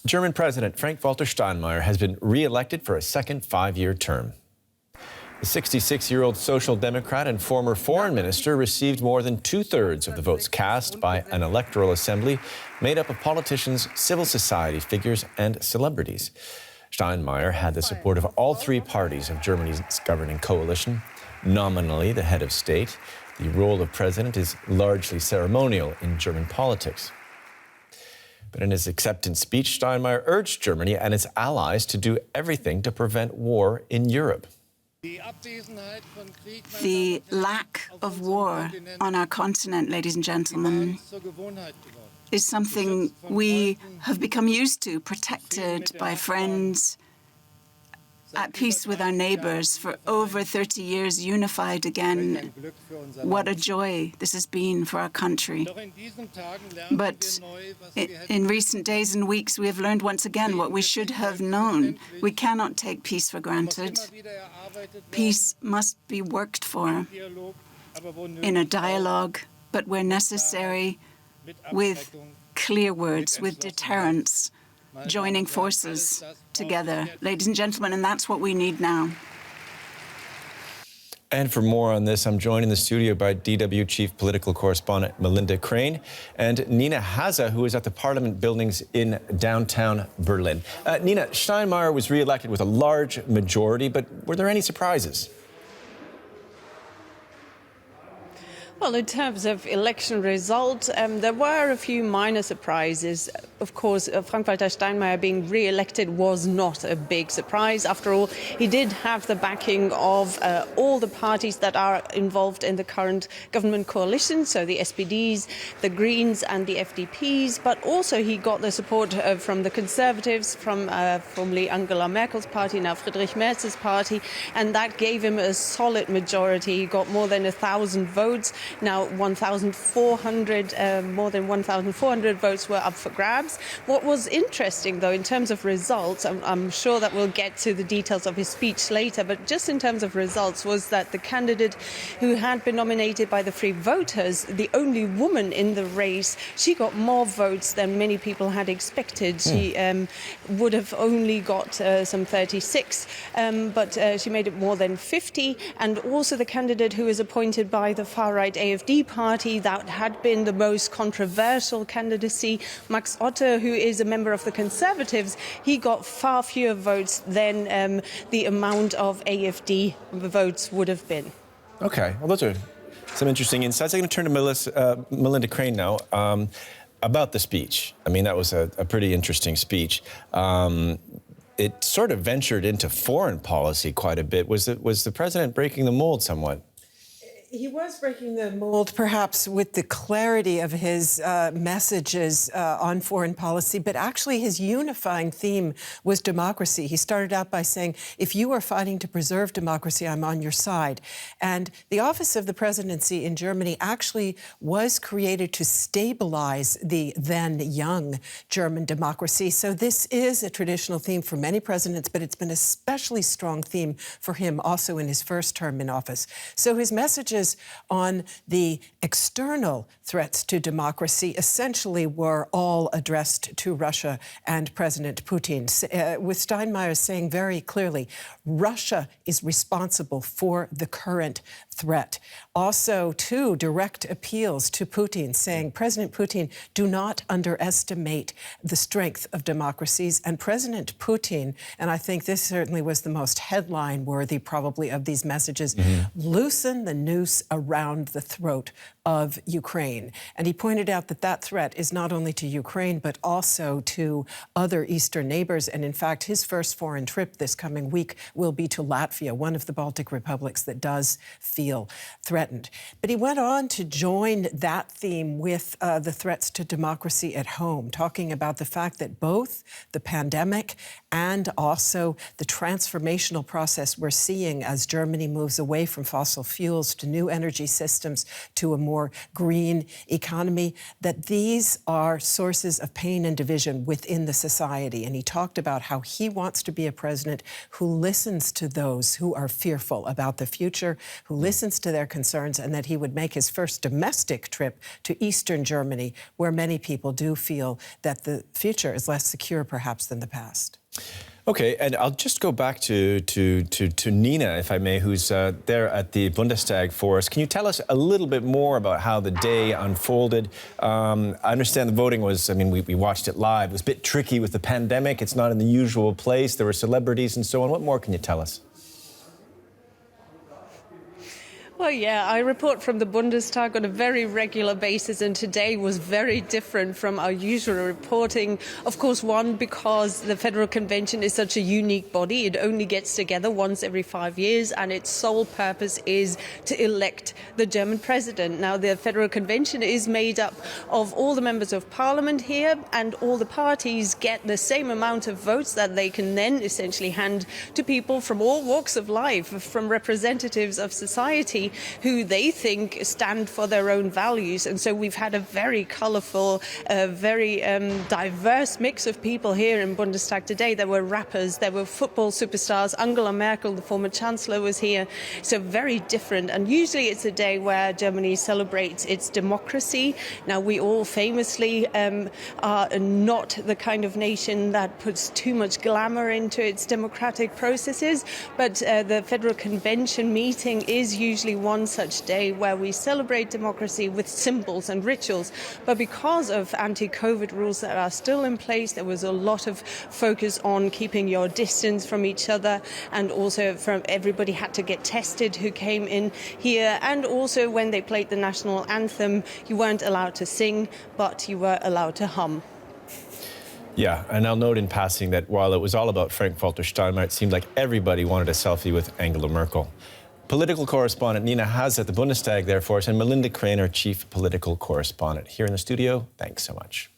German President Frank-Walter Steinmeier has been re-elected for a second five-year term. The 66-year-old social democrat and former foreign minister received more than two-thirds of the votes cast by an electoral assembly made up of politicians, civil society figures and celebrities. Steinmeier had the support of all three parties of Germany's governing coalition. Nominally the head of state, the role of president is largely ceremonial in German politics. But in his acceptance speech, Steinmeier urged Germany and its allies to do everything to prevent war in Europe. The lack of war on our continent, ladies and gentlemen, is something we have become used to, protected by friends, at peace with our neighbors for over 30 years, unified again. What a joy this has been for our country. But in recent days and weeks, we have learned once again what we should have known. We cannot take peace for granted. Peace must be worked for in a dialogue, but where necessary, with clear words, with deterrence, joining forces together, ladies and gentlemen, and that's what we need now. And for more on this, I'm joined in the studio by DW Chief Political Correspondent Melinda Crane and Nina Haza, who is at the Parliament buildings in downtown Berlin. Nina, Steinmeier was re-elected with a large majority, but were there any surprises? Well, in terms of election results, there were a few minor surprises. Of course, Frank-Walter Steinmeier being re-elected was not a big surprise. After all, he did have the backing of all the parties that are involved in the current government coalition, so the SPDs, the Greens and the FDPs, but also he got the support from the Conservatives, from formerly Angela Merkel's party, now Friedrich Merz's party, and that gave him a solid majority. He got more than 1,000 votes. Now, 1,400, more than 1,400 votes were up for grabs. What was interesting, though, in terms of results, I'm sure that we'll get to the details of his speech later, but just in terms of results, was that the candidate who had been nominated by the Free Voters, the only woman in the race, she got more votes than many people had expected. She would have only got some 36, but she made it more than 50. And also the candidate who was appointed by the far-right AfD party, that had been the most controversial candidacy, Max Otte, who is a member of the Conservatives, he got far fewer votes than the amount of AfD votes would have been. Okay, well, those are some interesting insights. I'm going to turn to Melinda Crane now. About the speech. I mean, that was a pretty interesting speech. It sort of ventured into foreign policy quite a bit. Was the president breaking the mold somewhat? He was breaking the mold, perhaps with the clarity of his messages on foreign policy, but actually his unifying theme was democracy. He started out by saying, if you are fighting to preserve democracy, I'm on your side. And the office of the presidency in Germany actually was created to stabilize the then young German democracy. So this is a traditional theme for many presidents, but it's been an especially strong theme for him also in his first term in office. So his messages on the external threats to democracy essentially were all addressed to Russia and President Putin, with Steinmeier saying very clearly, Russia is responsible for the current threat. Also, two direct appeals to Putin, saying, President Putin, do not underestimate the strength of democracies. And President Putin, and I think this certainly was the most headline-worthy probably of these messages, loosen the noose around the throat of Ukraine. And he pointed out that that threat is not only to Ukraine, but also to other Eastern neighbors. And in fact, his first foreign trip this coming week will be to Latvia, one of the Baltic republics that does feel threatened. But he went on to join that theme with the threats to democracy at home, talking about the fact that both the pandemic and also the transformational process we're seeing as Germany moves away from fossil fuels to new energy systems to a more green economy, that these are sources of pain and division within the society. And he talked about how he wants to be a president who listens to those who are fearful about the future, who listens listens to their concerns and that he would make his first domestic trip to Eastern Germany, where many people do feel that the future is less secure, perhaps, than the past. Okay, and I'll just go back to Nina, if I may, who's there at the Bundestag for us. Can you tell us a little bit more about how the day unfolded? I understand the voting was, I mean, we watched it live. It was a bit tricky with the pandemic. It's not in the usual place. There were celebrities and so on. What more can you tell us? Well, yeah, I report from the Bundestag on a very regular basis, and today was very different from our usual reporting. Of course, one, because the Federal Convention is such a unique body. It only gets together once every 5 years, and its sole purpose is to elect the German president. Now, the Federal Convention is made up of all the members of parliament here, and all the parties get the same amount of votes that they can then essentially hand to people from all walks of life, from representatives of society who they think stand for their own values. And so we've had a very colourful, very diverse mix of people here in Bundestag today. There were rappers, there were football superstars. Angela Merkel, the former chancellor, was here. So very different. And usually it's a day where Germany celebrates its democracy. Now, we all famously are not the kind of nation that puts too much glamour into its democratic processes. But the Federal Convention meeting is usually one such day where we celebrate democracy with symbols and rituals. But because of anti-COVID rules that are still in place, there was a lot of focus on keeping your distance from each other, and also from everybody had to get tested who came in here. And also when they played the national anthem, you weren't allowed to sing, but you were allowed to hum. Yeah, and I'll note in passing that while it was all about Frank-Walter Steinmeier, it seemed like everybody wanted a selfie with Angela Merkel. Political correspondent Nina Haas at the Bundestag there for us, and Melinda Crane, our chief political correspondent here in the studio. Thanks so much.